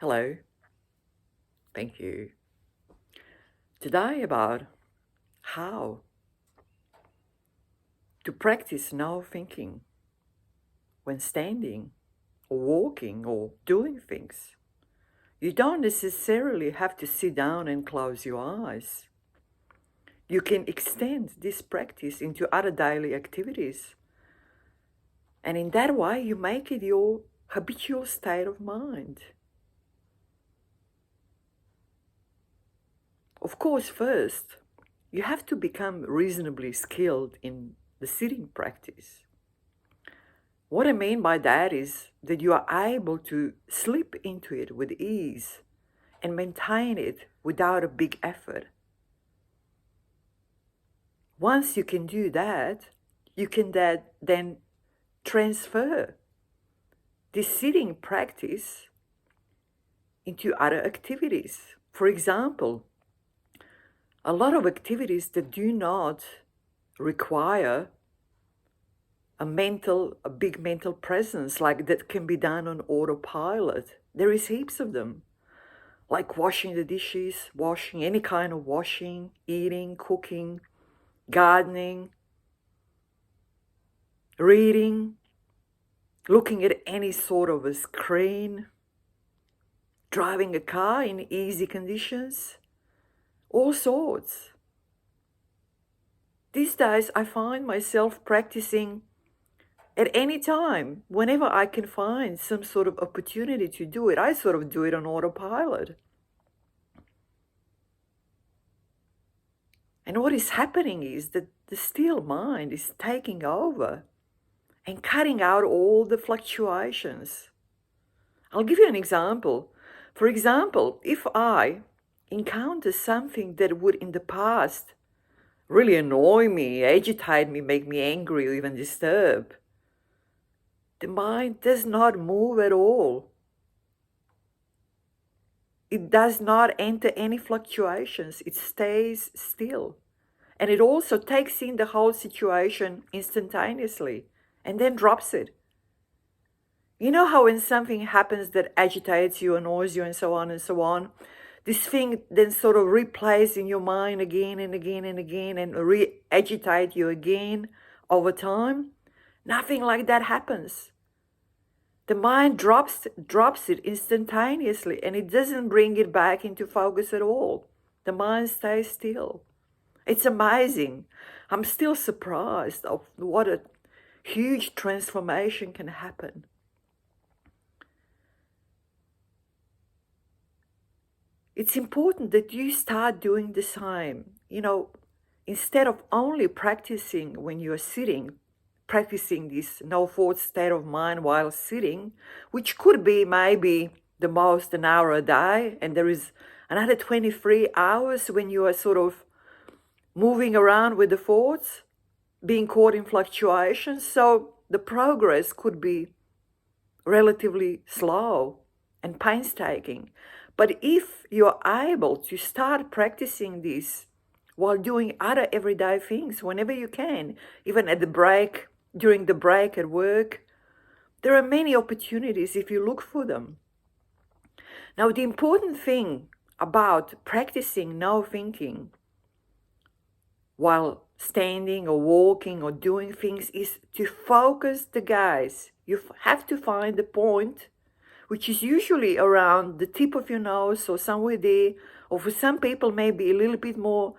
Hello, thank you. Today about how to practice no thinking when standing or walking or doing things. You don't necessarily have to sit down and close your eyes. You can extend this practice into other daily activities. And in that way, you make it your habitual state of mind. Of course, first, you have to become reasonably skilled in the sitting practice. What I mean by that is that you are able to slip into it with ease and maintain it without a big effort. Once you can do that, you can then transfer this sitting practice into other activities. For example, a lot of activities that do not require a big mental presence, like that can be done on autopilot. There is heaps of them, like washing the dishes, washing any kind of washing, eating, cooking, gardening, reading, looking at any sort of a screen, driving a car in easy conditions, all sorts. These days I find myself practicing at any time, whenever I can find some sort of opportunity to do it. I sort of do it on autopilot. And what is happening is that the still mind is taking over and cutting out all the fluctuations. I'll give you an example. For example, if I encounter something that would in the past really annoy me, agitate me, make me angry, or even disturb, the mind does not move at all. It does not enter any fluctuations. It stays still. And it also takes in the whole situation instantaneously and then drops it. You know how when something happens that agitates you, annoys you, and so on, this thing then sort of replays in your mind again and again and again and re-agitate you again over time? Nothing like that happens. The mind drops it instantaneously, and it doesn't bring it back into focus at all. The mind stays still. It's amazing. I'm still surprised of what a huge transformation can happen. It's important that you start doing the same. Instead of only practicing when you're sitting, practicing this no thought state of mind while sitting, which could be maybe the most an hour a day, and there is another 23 hours when you are sort of moving around with the thoughts, being caught in fluctuations. So the progress could be relatively slow and painstaking. But if you're able to start practicing this while doing other everyday things whenever you can, even at the break, during the break at work, there are many opportunities if you look for them. Now, the important thing about practicing no thinking while standing or walking or doing things is to focus the gaze. You have to find the point, which is usually around the tip of your nose or somewhere there, or for some people maybe a little bit more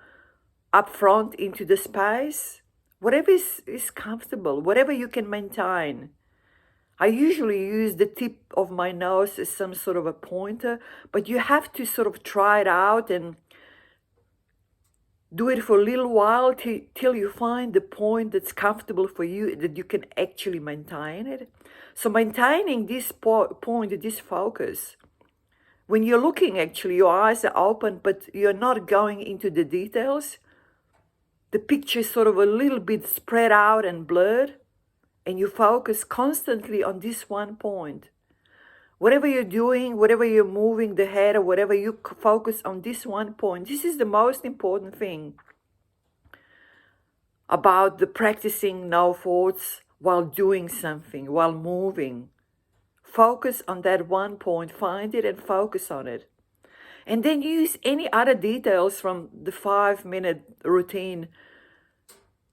up front into the space. Whatever is comfortable, whatever you can maintain. I usually use the tip of my nose as some sort of a pointer, but you have to sort of try it out and do it for a little while till you find the point that's comfortable for you, that you can actually maintain it. So maintaining this point, this focus, when you're looking, actually your eyes are open, but you're not going into the details. The picture is sort of a little bit spread out and blurred, and you focus constantly on this one point. Whatever you're doing, whatever you're moving the head or whatever, you focus on this one point. This is the most important thing about the practicing no thoughts while doing something, while moving. Focus on that one point, find it and focus on it. And then use any other details from the 5-minute routine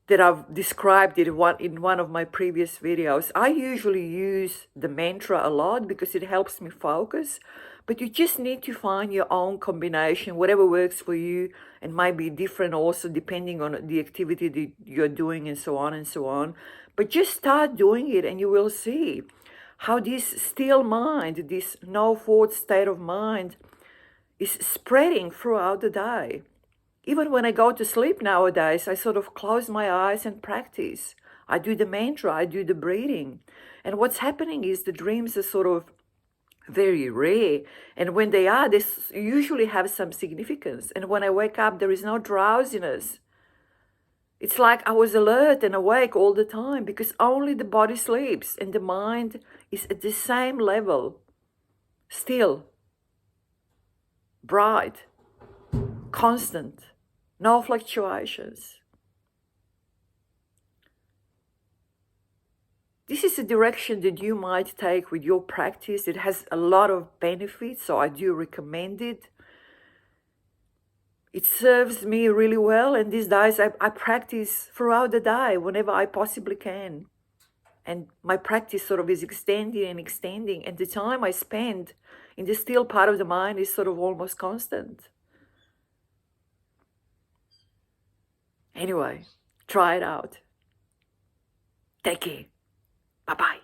that I've described it in one of my previous videos. I usually use the mantra a lot because it helps me focus, but you just need to find your own combination, whatever works for you, and might be different also depending on the activity that you're doing and so on and so on. But just start doing it and you will see how this still mind, this no thought state of mind is spreading throughout the day. Even when I go to sleep nowadays, I sort of close my eyes and practice. I do the mantra, I do the breathing. And what's happening is the dreams are sort of very rare. And when they are, they usually have some significance. And when I wake up, there is no drowsiness. It's like I was alert and awake all the time because only the body sleeps and the mind is at the same level, still, bright, constant, no fluctuations. This is a direction that you might take with your practice. It has a lot of benefits, so I do recommend it. It serves me really well, and these days I practice throughout the day whenever I possibly can. And my practice sort of is extending and extending, and the time I spend in the still part of the mind is sort of almost constant. Anyway, try it out. Take care. Bye-bye.